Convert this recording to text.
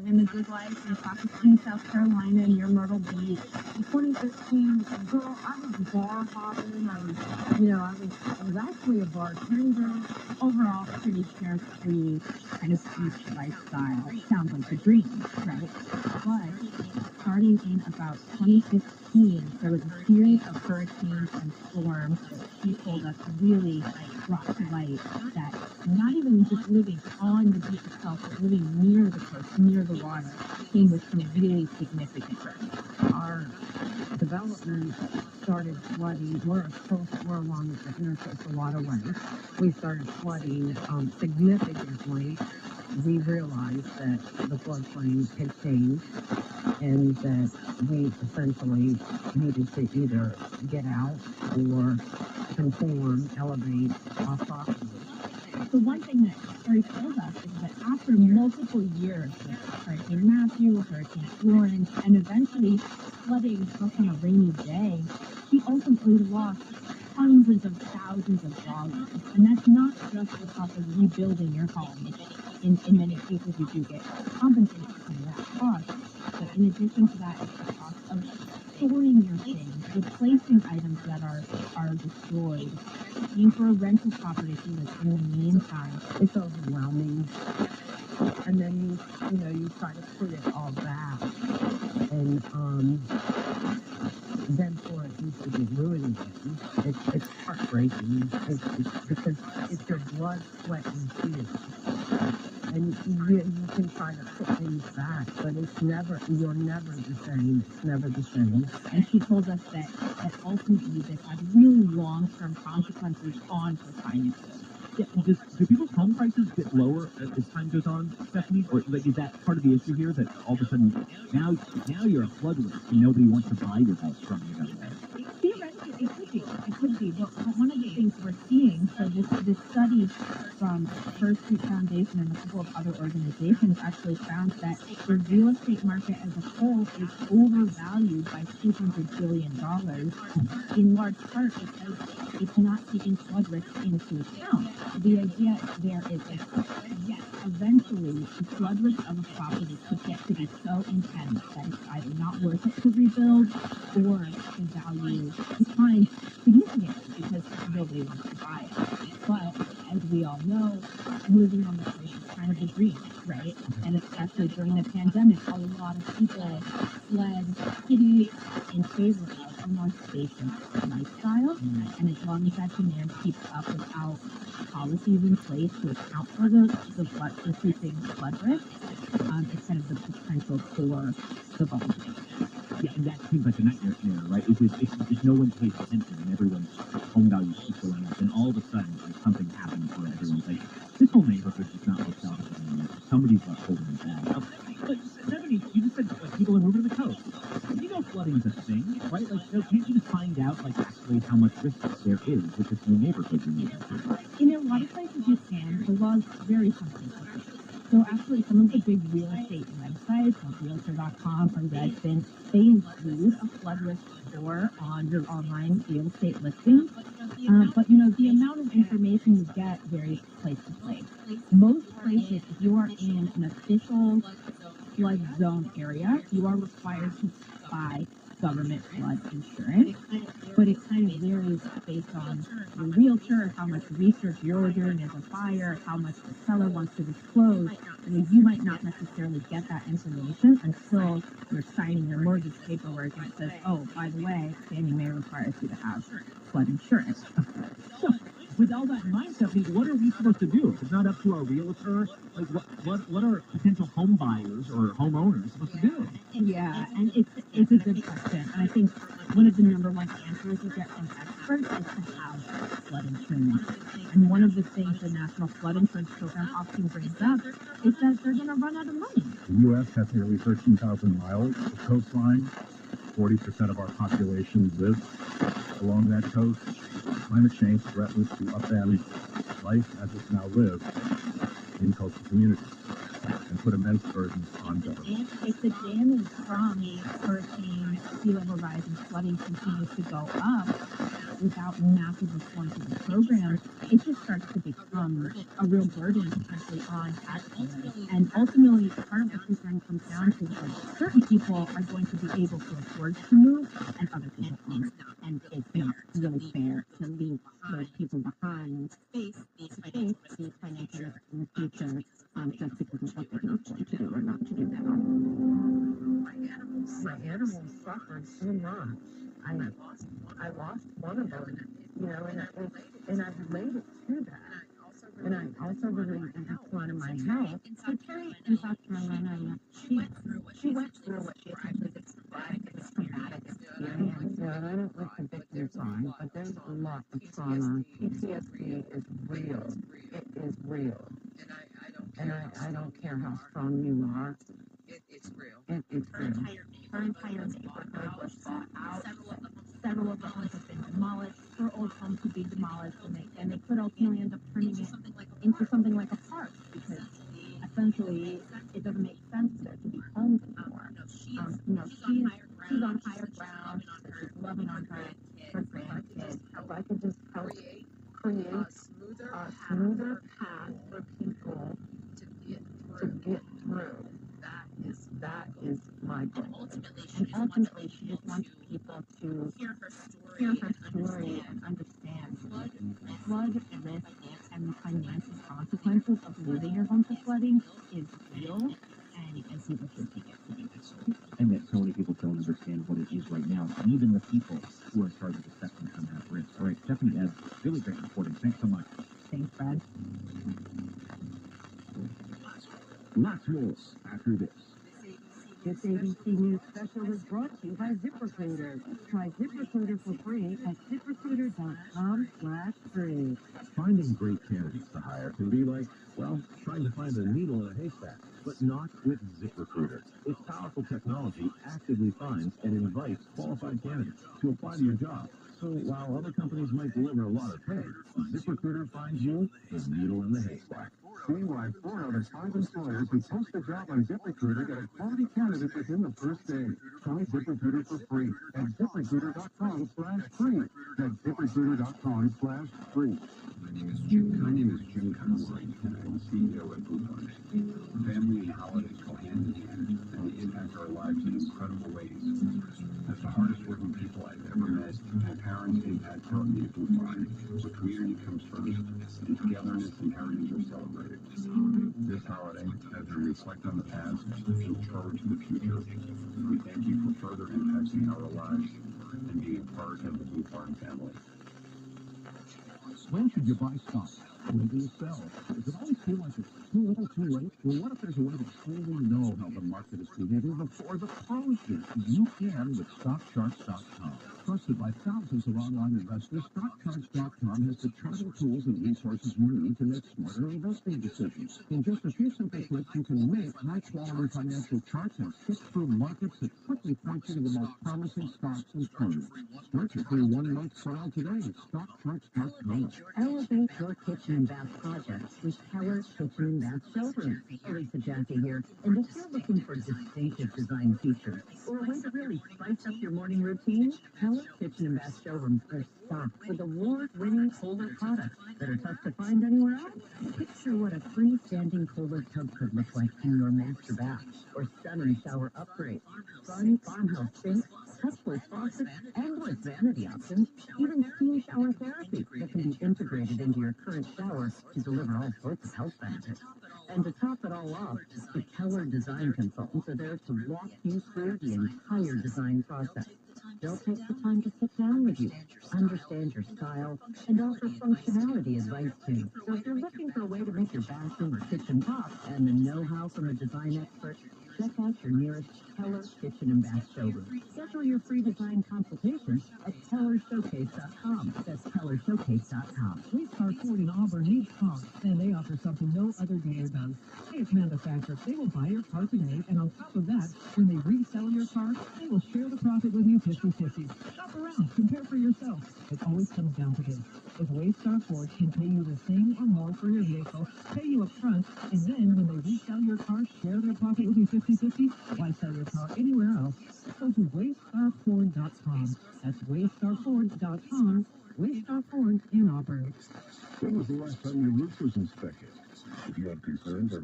in the good life in Staticy, South Carolina, near Myrtle Beach. In 2015, girl, I was bar hopping. I was actually a bartender. Overall, pretty carefree, kind of beach lifestyle. Sounds like the dream, right? But starting in about 2015, there was a series of hurricanes and storms that she told us really brought to light that not even just living on the beach itself, but living near the coast, near the water, came with some really significant risks. Our development started flooding. We're along the intercoastal waterway. We started flooding significantly. We realized that the floodplain had changed and that we essentially needed to either get out or conform, elevate our property. So one thing that Sherry told us is that after multiple years with Hurricane Matthew, Hurricane Florence, and eventually flooding just on a rainy day, she ultimately lost hundreds of thousands of dollars. And that's not just the cost of rebuilding your home. In many cases, you do get compensated for that cost. But in addition to that, it's the cost of storing your things, replacing items that are destroyed, paying for a rental property if you live in the meantime. It's overwhelming. And then you try to put it all back. And then for it to be ruined again, it's heartbreaking. It's because it's your blood, sweat, and tears. And you can try to put things back, but you're never the same. It's never the same. And she told us that ultimately this had really long-term consequences on her finances. Yeah, do people's home prices get lower as time goes on, Stephanie? Or is that part of the issue here, that all of a sudden now you're a flood risk and nobody wants to buy your house from you anymore? Theoretically, it could be. But one of the things we're seeing, so this study from First Street Foundation and a couple of other organizations actually found that the real estate market as a whole is overvalued by $200 billion, in large part because it's not taking flood risk into account. The idea there is that, yes, eventually the flood risk of a property could get to be so intense that it's either not worth it to rebuild or the value declines significantly because nobody wants to buy it. But as we all know, living on the place is kind of a dream, right? And especially during the pandemic, a lot of people fled cities in favor of a more spacious lifestyle. And as long as that demand keeps up without policies in place to account for the increasing flood risk, it's kind of the potential for development. Yeah, and that seems like a nightmare scenario, right? If no one pays attention and everyone's home values keep going up, then all of a sudden something happens where everyone's like, this whole neighborhood is not worked out anymore. Somebody's holding it down. But Stephanie, you just said people are moving to the coast. Flooding is a thing, right? Can't you just find out actually how much risk there is with this new neighborhood you're moving to? In a lot of places you can. The law is very simple. So actually, some of the big real estate websites, like Realtor.com or Redfin, they include a flood risk score on your online real estate listing. But the amount of information you get varies place to place. Most places, if you are in an official flood zone area, you are required to buy government flood insurance, but it kind of varies based on your realtor, how much research you're doing as a buyer, how much the seller wants to disclose. You might not necessarily get that information until you're signing your mortgage paperwork and it says, oh, by the way, Fannie Mae requires you to have flood insurance. So, with all that in mind, Stephanie, what are we supposed to do? If it's not up to our realtor, what are potential home buyers or homeowners supposed to do? Yeah, and it's a good question. And I think one of the number one answers you get from experts is to have flood insurance. And one of the things the National Flood Insurance Program often brings up is that they're going to run out of money. The U.S. has nearly 13,000 miles of coastline. 40% of our population lives along that coast. Climate change threatens to upend life as it's now lived in coastal communities and put immense burdens on government. If the damage from hurricane, sea level rise, and flooding continues to go up, without massive reform to the program, it just starts to become a real burden potentially on taxpayers. And ultimately, part of the concern comes down to like certain people are going to be able to afford to move, and other people aren't. And it's not really fair to leave those people behind to face the financial risk in the future just because of what they can afford to do or not to do now. My animals suffered so much. I lost one of them, you know, and I related to that. And I also related to the decline in my health. So Terry in South Carolina, she went through what she actually described as a traumatic experience. Yeah, and I don't like the victim side, but there's a lot of trauma. PTSD is real. It is real. And I don't care how strong you are. It's real. It's real. Her entire neighborhood was bought out. Several of the homes have been demolished. Her old homes could be demolished, and they could ultimately end up turning it into something like a park because essentially it doesn't make sense for there to be homes anymore. You know, she's on higher ground. She's loving on her grandkids. If I could just help create a smoother path for people to get through. That is my goal. And ultimately, she just wants people to hear her story and understand flood risk and the financial consequences of losing your home to flooding is real, and people should take it seriously. And that so many people don't understand what it is right now. Even the people who are in charge of assessing some have risk. All right, Stephanie, Ed, really great reporting. Thanks so much. Thanks, Brad. Lots more after this. This ABC News special is brought to you by ZipRecruiter. Try ZipRecruiter for free at ZipRecruiter.com/free. Finding great candidates to hire can be like, well, trying to find a needle in a haystack, but not with ZipRecruiter. Its powerful technology actively finds and invites qualified candidates to apply to your job. So while other companies might deliver a lot of pay, ZipRecruiter finds you the needle in the haystack. See why 4 out of 5 employers who post a job on ZipRecruiter get a quality candidate within the first day. Try ZipRecruiter for free at ZipRecruiter.com/free. That's ZipRecruiter.com/free. My name is Jim Conroy, and I'm the CEO at Blue Farms. Family and holidays go hand in hand, and they impact our lives in incredible ways. As the hardest working people I've ever met, my parents' impact taught me at Blue Farms, where community comes first, and togetherness and heritage are celebrated. This holiday, as we reflect on the past and look forward to the future, we thank you for further impacting our lives and being a part of the Blue Farm family. When should you buy stock? When do you sell? Does it always feel like it's too little too late? Well, what if there's a way to truly know how the market is behaving before the close is? You can with StockCharts.com. Trusted by thousands of online investors, StockCharts.com has the charting tools and resources you need to make smarter investing decisions. In just a few simple clicks, you can make high-quality financial charts and sift through markets that quickly point you to the most promising stocks and trends. Start your free 1-month trial today at StockCharts.com. Elevate your kitchen and bath projects with Keller Kitchen and Bath Showroom. Lisa Jackie here, and if you're looking for distinctive design features or a way to really spice up your morning routine, Keller Kitchen and Bath Showrooms are stocked with award-winning Kohler products that are tough to find anywhere else. Picture what a freestanding Kohler tub could look like in your master bath, or stunning shower upgrade, fun farmhouse sinks, touchless faucets, endless vanity options, even steam shower therapy that can be integrated into your current shower to deliver all sorts of health benefits. And to top it all off, the Keller Design Consultants are there to walk you through the entire design process. They'll take the time to sit down with you, understand your style, and offer functionality advice too. So if you're looking for a way to make your bathroom or kitchen pop and the know-how from a design expert, check out your nearest Keller Kitchen and Bath Showroom. Schedule your free design consultation at KellerShowcase.com. That's KellerShowcase.com. Waystar Ford in Auburn needs cars, and they offer something no other dealer does. If manufactured, they will buy your car today, and on top of that, when they resell your car, they will share the profit with you 50-50. Shop around, compare for yourself. It always comes down to this. If Waystar Ford can pay you the same or more for your vehicle, pay you up front, and then when they resell your car, share their profit with you 50-50, why sell your car anywhere else? Go to waystarford.com. That's waystarford.com We start Ford in Auburn. When was the last time your roof was inspected? If you have concerns or